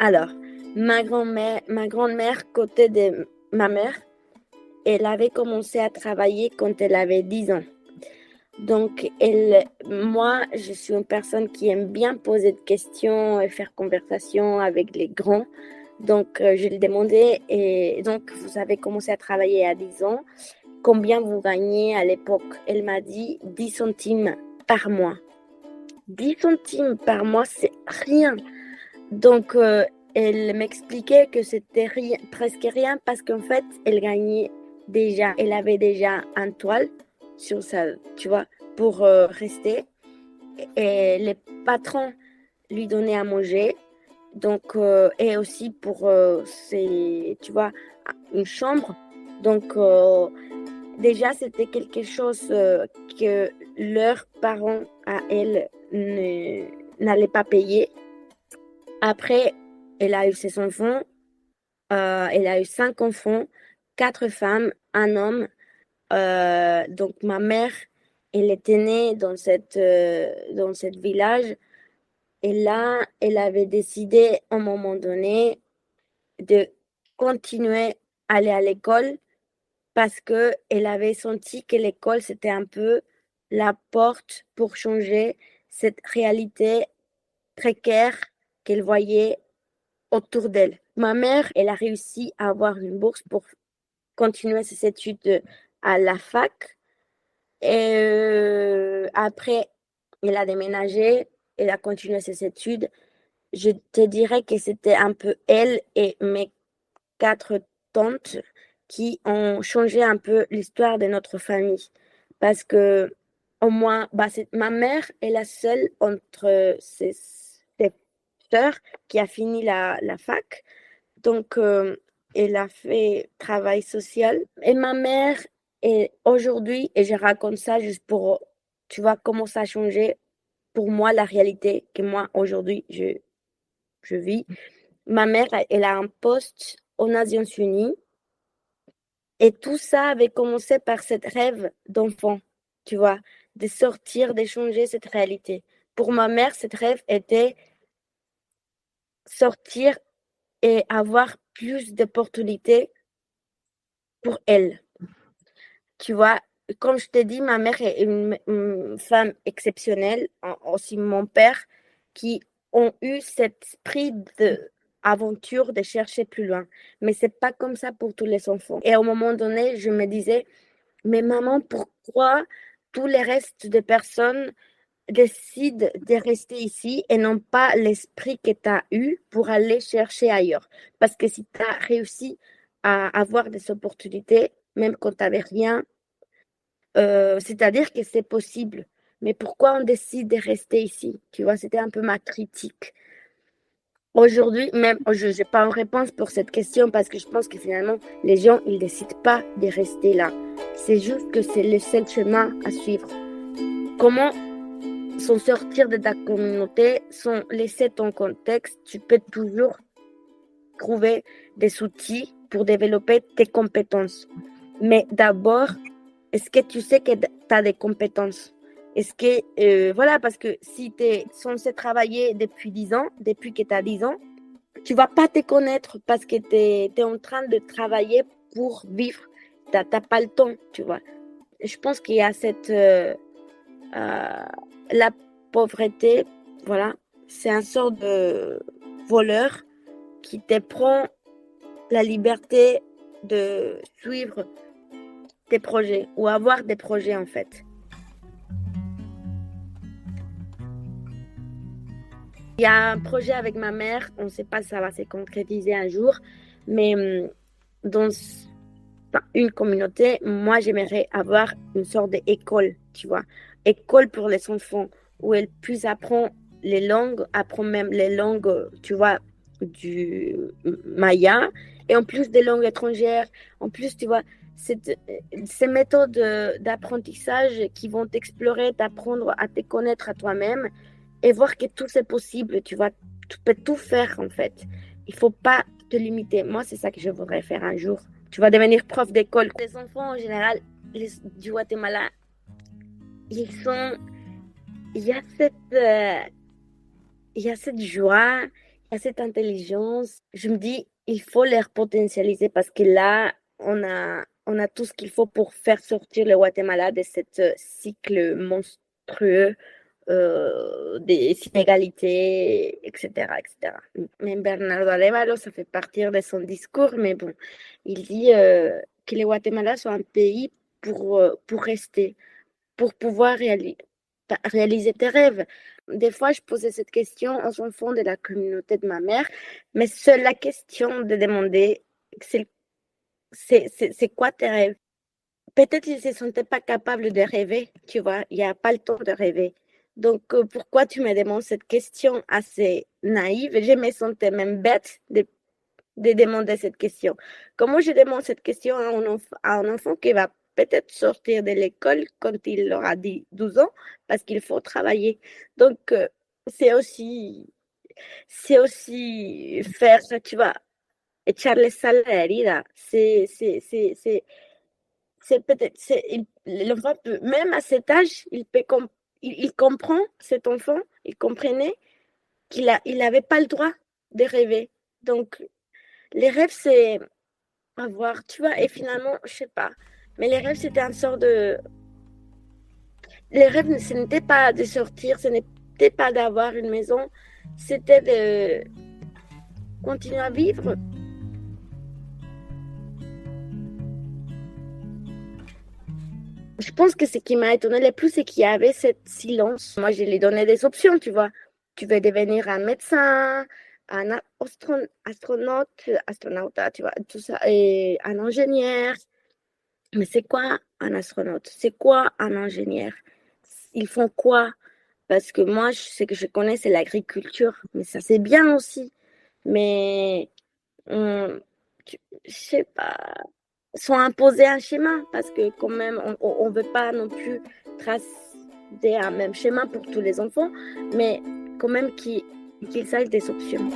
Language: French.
Alors, ma grand-mère, côté de ma mère, elle avait commencé à travailler quand elle avait 10 ans. Donc, moi, je suis une personne qui aime bien poser des questions et faire conversation avec les grands. Donc, je lui demandais, et donc, vous avez commencé à travailler à 10 ans. Combien vous gagnez à l'époque? Elle m'a dit 10 centimes par mois. 10 centimes par mois, c'est rien. Donc, elle m'expliquait que c'était rien, presque rien parce qu'en fait, elle avait déjà un toile sur sa, tu vois, pour rester. Et les patrons lui donnaient à manger. Donc, et aussi pour, tu vois, une chambre. Donc, déjà, c'était quelque chose que leurs parents à elle n'allaient pas payer. Après, elle a eu ses enfants. Elle a eu 5 enfants, 4 femmes, un homme. Donc, ma mère, elle était née dans cette village. Et là, elle avait décidé, à un moment donné, de continuer à aller à l'école parce que elle avait senti que l'école, c'était un peu la porte pour changer cette réalité précaire qu'elle voyait autour d'elle. Ma mère, elle a réussi à avoir une bourse pour continuer ses études à la fac. Et après, elle a déménagé, elle a continué ses études. Je te dirais que c'était un peu elle et mes 4 tantes qui ont changé un peu l'histoire de notre famille. Parce que, au moins, bah, ma mère est la seule entre ses sœurs qui a fini la fac. Donc, elle a fait travail social. Et ma mère, est aujourd'hui, et je raconte ça juste pour, tu vois, comment ça a changé pour moi, la réalité que moi, aujourd'hui, je vis. Ma mère, elle a un poste aux Nations Unies et tout ça avait commencé par cette rêve d'enfant, tu vois, de sortir, de changer cette réalité. Pour ma mère, cette rêve était sortir et avoir plus d'opportunités pour elle. Tu vois, comme je t'ai dit, ma mère est une femme exceptionnelle, aussi mon père, qui ont eu cet esprit d'aventure, de chercher plus loin. Mais c'est pas comme ça pour tous les enfants. Et à un moment donné, je me disais, mais maman, pourquoi tous les restes des personnes décident de rester ici et n'ont pas l'esprit que tu as eu pour aller chercher ailleurs? Parce que si tu as réussi à avoir des opportunités, même quand tu n'avais rien, c'est-à-dire que c'est possible. Mais pourquoi on décide de rester ici? Tu vois, c'était un peu ma critique. Aujourd'hui, même, je n'ai pas une réponse pour cette question parce que je pense que finalement, les gens, ils décident pas de rester là. C'est juste que c'est le seul chemin à suivre. Comment s'en sortir de ta communauté sans laisser ton contexte? Tu peux toujours trouver des outils pour développer tes compétences. Mais d'abord, est-ce que tu sais que tu as des compétences? Est-ce que, voilà, parce que si tu es censé travailler depuis 10 ans, depuis que tu as 10 ans, tu vas pas te connaître parce que tu es en train de travailler pour vivre. Tu n'as pas le temps, tu vois. Je pense qu'il y a euh, la pauvreté, voilà, c'est un sort de voleur qui te prend la liberté de suivre tes projets ou avoir des projets en fait. Il y a un projet avec ma mère, on ne sait pas si ça va se concrétiser un jour, mais dans une communauté, moi j'aimerais avoir une sorte d'école, tu vois, école pour les enfants où elles puissent apprendre les langues, apprendre même les langues, tu vois, du maya, et en plus des langues étrangères, en plus, tu vois, ces méthodes d'apprentissage qui vont t'explorer, t'apprendre à te connaître à toi-même et voir que tout c'est possible, tu vois, tu peux tout faire en fait. Il faut pas te limiter. Moi, c'est ça que je voudrais faire un jour. Tu vas devenir prof d'école. Les enfants en général du Guatemala, ils sont, il y a cette, il y a cette joie, à cette intelligence, je me dis, il faut les potentialiser parce que là, on a tout ce qu'il faut pour faire sortir le Guatemala de ce cycle monstrueux des inégalités, etc., etc. Même Bernardo Arévalo, ça fait partir de son discours, mais bon, il dit que le Guatemala soit un pays pour rester, pour pouvoir réaliser tes rêves. Des fois, je posais cette question aux enfants de la communauté de ma mère, mais seule la question de demander c'est quoi tes rêves? Peut-être qu'ils ne se sentaient pas capables de rêver, tu vois, il n'y a pas le temps de rêver. Donc, pourquoi tu me demandes cette question assez naïve? Je me sentais même bête de demander cette question. Comment je demande cette question à un enfant qui va peut-être sortir de l'école quand il aura 12 ans parce qu'il faut travailler. Donc, c'est aussi, c'est aussi faire, tu vois, echarle sal a la herida. C'est peut-être, l'enfant peut, même à cet âge, il comprend, cet enfant, il comprenait il n'avait pas le droit de rêver. Donc, les rêves, c'est avoir, tu vois, et finalement, je sais pas, mais les rêves, c'était un sort de. Les rêves, ce n'était pas de sortir, ce n'était pas d'avoir une maison, c'était de continuer à vivre. Je pense que ce qui m'a étonné le plus, c'est qu'il y avait ce silence. Moi, je lui donnais des options, tu vois. Tu veux devenir un médecin, un astronaute, tu vois, tout ça, et un ingénieur. Mais c'est quoi un astronaute? C'est quoi un ingénieur? Ils font quoi? Parce que moi, ce que je connais, c'est l'agriculture. Mais ça, c'est bien aussi. Mais, hum, je sais pas, sont imposés un schéma parce que quand même, on ne veut pas non plus tracer un même schéma pour tous les enfants, mais quand même qu'ils sachent des options.